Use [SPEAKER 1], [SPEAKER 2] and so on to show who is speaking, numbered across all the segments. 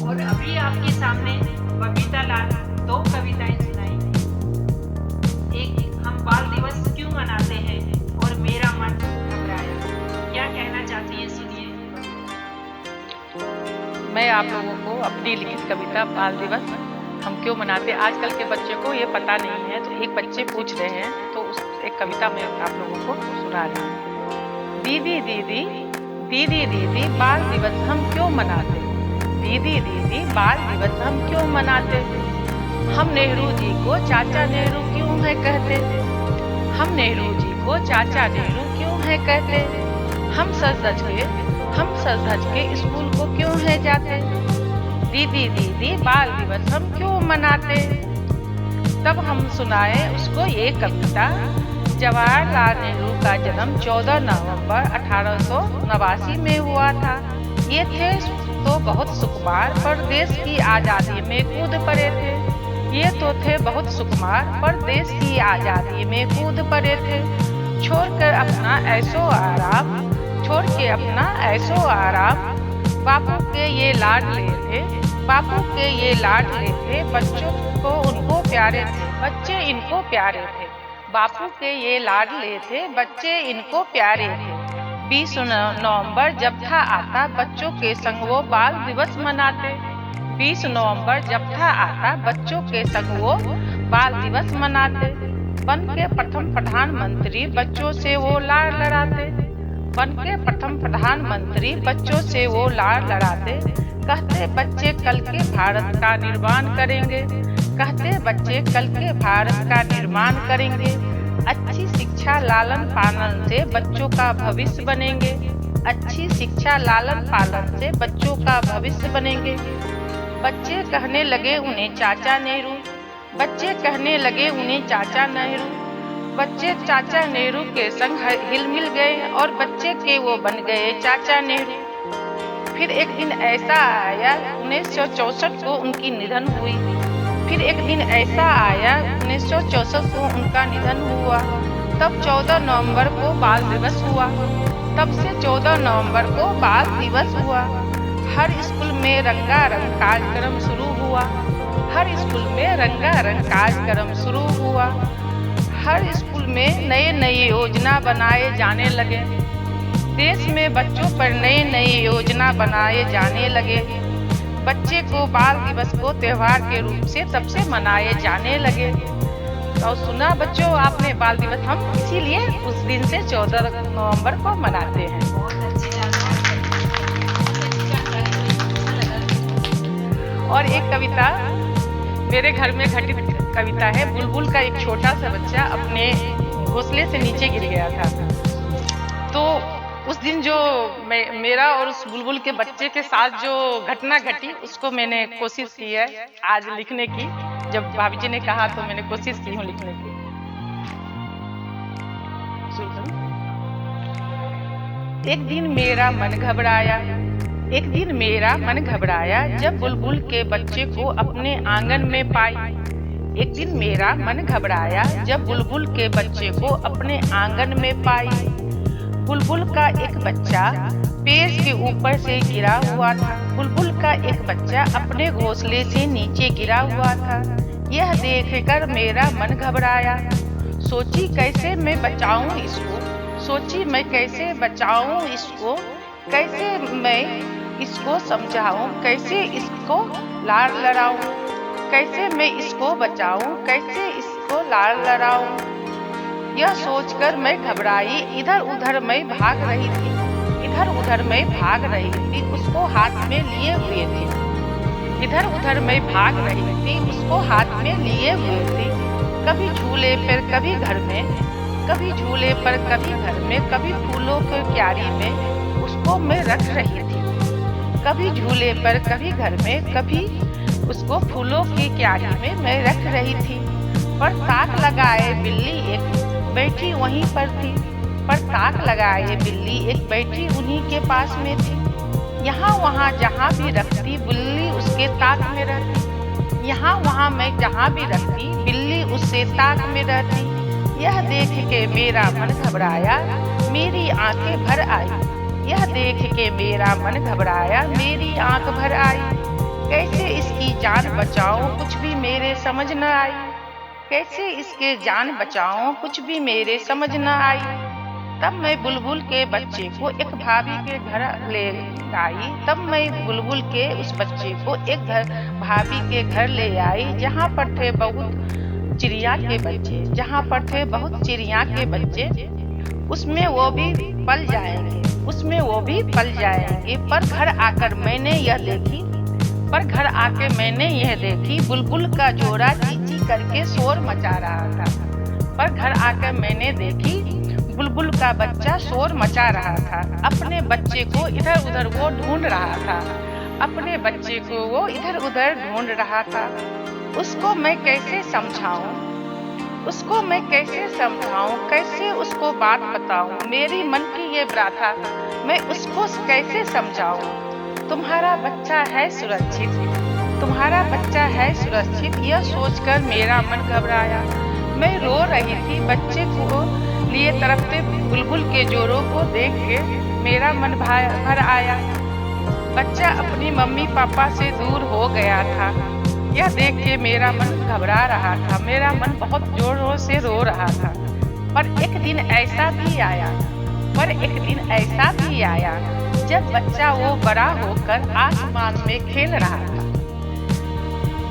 [SPEAKER 1] और अभी आपके सामने बबीता लाल दो कविताएं सुनाएंगी। एक, हम बाल दिवस क्यों मनाते हैं, और मेरा मन घबराया। क्या कहना चाहती है, सुनिए।
[SPEAKER 2] मैं आप लोगों को अपनी लिखित कविता बाल दिवस हम क्यों मनाते हैं, आजकल के बच्चे को ये पता नहीं है, तो एक बच्चे पूछ रहे हैं तो उस एक कविता मैं आप लोगों को सुना रही हूँ। दीदी दीदी दीदी दीदी बाल दिवस हम क्यों मनाते, दीदी दीदी बाल दिवस हम क्यों मनाते। हम नेहरू जी को चाचा नेहरू क्यों है कहते, हम नेहरू जी को चाचा नेहरू क्यों है कहते। हम सज धज के स्कूल को क्यों है जाते, दीदी दीदी बाल दिवस हम क्यों मनाते। तब हम सुनाए उसको ये कविता। जवाहरलाल नेहरू का जन्म 14 नवंबर 1889 में हुआ था। ये थे तो बहुत सुकुमार, पर देश की आज़ादी में कूद पड़े थे। ये तो थे बहुत सुकुमार, पर देश की आज़ादी में कूद पड़े थे। छोड़ के अपना ऐसो आराम, बापू के ये लाडले थे, बापू के ये लाडले थे। बच्चों को उनको प्यारे थे, बच्चे इनको प्यारे थे। बापू के ये लाडले थे, बच्चे इनको प्यारे थे। 20 नवंबर जब था आता, बच्चों के संग वो बाल दिवस मनाते। 20 नवंबर जब था आता, बच्चों के संग वो बाल दिवस मनाते। बन के प्रथम प्रधानमंत्री बच्चों से वो लाड़ लड़ाते, बन के प्रथम प्रधानमंत्री बच्चों से वो लाड़ लड़ाते। कहते बच्चे कल के भारत का निर्माण करेंगे, कहते बच्चे कल के भारत का निर्माण करेंगे। अच्छी शिक्षा लालन पालन से बच्चों का भविष्य बनेंगे, अच्छी शिक्षा लालन पालन से बच्चों का भविष्य बनेंगे। बच्चे कहने लगे उन्हें चाचा नेहरू, बच्चे कहने लगे उन्हें चाचा नेहरू। बच्चे चाचा नेहरू के संग हिल मिल गए और बच्चे के वो बन गए चाचा नेहरू। फिर एक दिन ऐसा आया 1964 को उनकी निधन हुई, फिर एक दिन ऐसा आया 1964 को उनका निधन हुआ। तब 14 नवंबर को बाल दिवस हुआ, तब से 14 नवंबर को बाल दिवस हुआ। हर स्कूल में रंगारंग कार्यक्रम शुरू हुआ, हर स्कूल में रंगारंग कार्यक्रम शुरू हुआ। हर स्कूल में नए नए योजना बनाए जाने लगे, देश में बच्चों पर नए नए योजना बनाए जाने लगे। बच्चे को बाल दिवस को त्योहार के रूप से तब से मनाए जाने लगे। तो सुना बच्चों आपने बाल दिवस, हम इसीलिए उस दिन से 14 नवंबर को मनाते हैं। और एक कविता मेरे घर में घटित कविता है। बुलबुल का एक छोटा सा बच्चा अपने घोंसले से नीचे गिर गया था। तो उस दिन जो मेरा और उस बुलबुल के बच्चे के साथ जो घटना घटी, उसको मैंने कोशिश की है आज लिखने की। जब भाभी जी ने कहा तो मैंने कोशिश की हूँ लिखने की। एक दिन मेरा मन घबराया, एक दिन मेरा मन घबराया, जब बुलबुल के बच्चे को अपने आंगन में पाई। एक दिन मेरा मन घबराया, जब बुलबुल के बच्चे को अपने आंगन में पाई। बुलबुल का एक बच्चा पेड़ के ऊपर से गिरा हुआ था, बुलबुल का एक बच्चा अपने घोंसले से नीचे गिरा हुआ था। यह देखकर मेरा मन घबराया। सोची कैसे मैं बचाऊं इसको, सोची मैं कैसे बचाऊं इसको, कैसे मैं इसको समझाऊं, कैसे इसको लाड़ लड़ाऊं, कैसे मैं इसको बचाऊं, कैसे इसको लाड़ लड़ाऊं। यह सोचकर मैं घबराई, इधर उधर मैं भाग रही थी, इधर उधर मैं भाग रही थी, उसको हाथ में लिए हुए थी। इधर उधर मैं भाग रही थी, उसको हाथ में लिए हुए थी। कभी झूले पर कभी घर में, कभी झूले पर कभी घर में, कभी फूलों की क्यारी में उसको मैं रख रही थी। कभी झूले पर कभी घर में, कभी उसको फूलों की क्यारी में मैं रख रही थी। पर ताक लगाए बिल्ली एक बैठी वहीं पर थी, पर ताक लगाए बिल्ली एक बैठी उन्हीं के पास में थी। यहाँ वहाँ जहाँ भी रखती बिल्ली उसके ताक में रहती, यहाँ वहाँ मैं जहाँ भी रखती बिल्ली उससे ताक में रहती। यह देख के मेरा मन घबराया, मेरी आंखें भर आई। यह देख के मेरा मन घबराया, मेरी आंख भर आई। बचाऊं कुछ भी मेरे समझ न आई, कैसे इसके जान बचाऊं कुछ भी मेरे समझ न आई। तब मैं बुलबुल के बच्चे को एक भाभी के घर ले आई, तब मैं बुलबुल के उस बच्चे को एक भाभी के घर ले आई, जहाँ पर थे बहुत चिड़िया के बच्चे, जहाँ पर थे बहुत चिड़िया के बच्चे। उसमें वो भी पल जाएंगे, उसमें वो भी पल जाएंगे। पर घर आकर मैंने यह देखी, पर घर आके मैंने यह देखी, बुलबुल का जोड़ा चींची करके शोर मचा रहा था। पर घर आकर मैंने देखी, बुलबुल का बच्चा शोर मचा रहा था। अपने बच्चे को इधर उधर वो ढूंढ रहा था, अपने बच्चे को वो इधर उधर ढूंढ रहा था। उसको मैं कैसे समझाऊं, उसको मैं कैसे समझाऊं, कैसे उसको बात बताऊं, मेरी मन की ये प्राथा मैं उसको कैसे समझाऊं। तुम्हारा बच्चा है सुरक्षित, तुम्हारा बच्चा है सुरक्षित, यह सोचकर मेरा मन घबराया। मैं रो रही थी, बच्चे को लिए तड़पते बुलबुल के जोरों को देख के मेरा मन भर आया। बच्चा अपनी मम्मी पापा से दूर हो गया था, यह देख के मेरा मन घबरा रहा था, मेरा मन बहुत जोरों से रो रहा था। पर एक दिन ऐसा भी आया, पर एक दिन ऐसा भी आया जब बच्चा वो बड़ा होकर आसमान में खेल रहा था,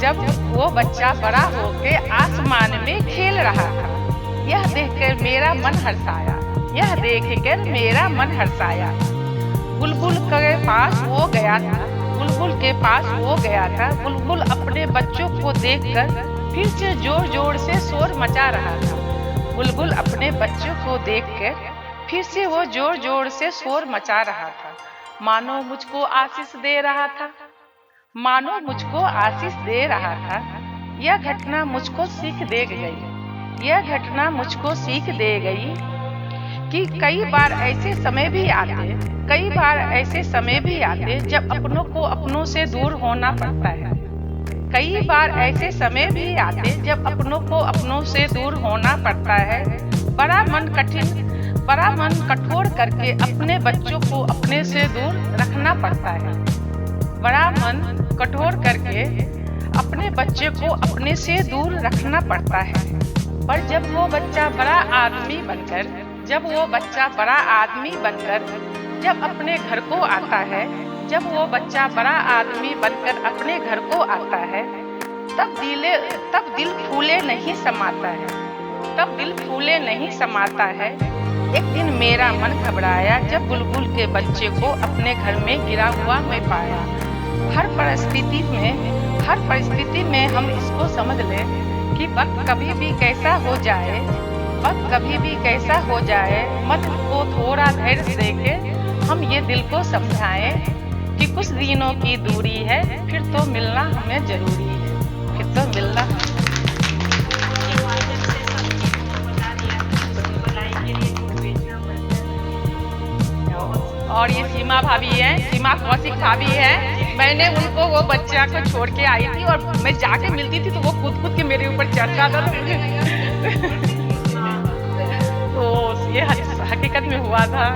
[SPEAKER 2] जब वो बच्चा बड़ा होकर आसमान में खेल रहा था। यह देखकर मेरा मन हर्षाया, यह देखकर मेरा मन हर्षाया। बुलबुल के पास वो गया था, बुलबुल के पास वो गया था। बुलबुल अपने बच्चों को देखकर फिर से जोर जोर से शोर मचा रहा था। बुलबुल अपने बच्चों को देखकर फिर से वो जोर जोर से शोर मचा रहा था, मानो मुझको आशीष दे रहा था, मानो मुझको आशीष दे रहा था। यह घटना मुझको सीख दे गई, यह घटना मुझको सीख दे गई कि कई बार ऐसे समय भी आते, कई बार ऐसे समय भी आते जब अपनों को अपनों से दूर होना पड़ता है। कई बार ऐसे समय भी आते जब अपनों को अपनों से दूर होना पड़ता है। बड़ा मन कठोर करके अपने बच्चों को अपने से दूर रखना पड़ता है। बड़ा मन कठोर करके अपने बच्चे को अपने से दूर रखना पड़ता है। पर जब वो बच्चा बड़ा आदमी बनकर, जब वो बच्चा बड़ा आदमी बनकर जब अपने घर को आता है, जब वो बच्चा बड़ा आदमी बनकर अपने घर को आता है, तब दिल फूले नहीं समाता है, तब दिल फूले नहीं समाता है। एक दिन मेरा मन घबराया जब बुलबुल के बच्चे को अपने घर में गिरा हुआ मैं पाया। हर परिस्थिति में हम इसको समझ लें कि वक्त कभी भी कैसा हो जाए, वक्त कभी भी कैसा हो जाए, मन को थोड़ा धैर्य देके हम ये दिल को समझाएं कि कुछ दिनों की दूरी है, फिर तो मिलना हमें जरूरी है, फिर तो मिलना। और ये सीमा भाभी हैं, सीमा कौशिक भाभी हैं। मैंने उनको वो बच्चा को छोड़ के आई थी और मैं जाके मिलती थी तो वो कूद के मेरे ऊपर चढ़ता था। तो ये हकीकत में हुआ था।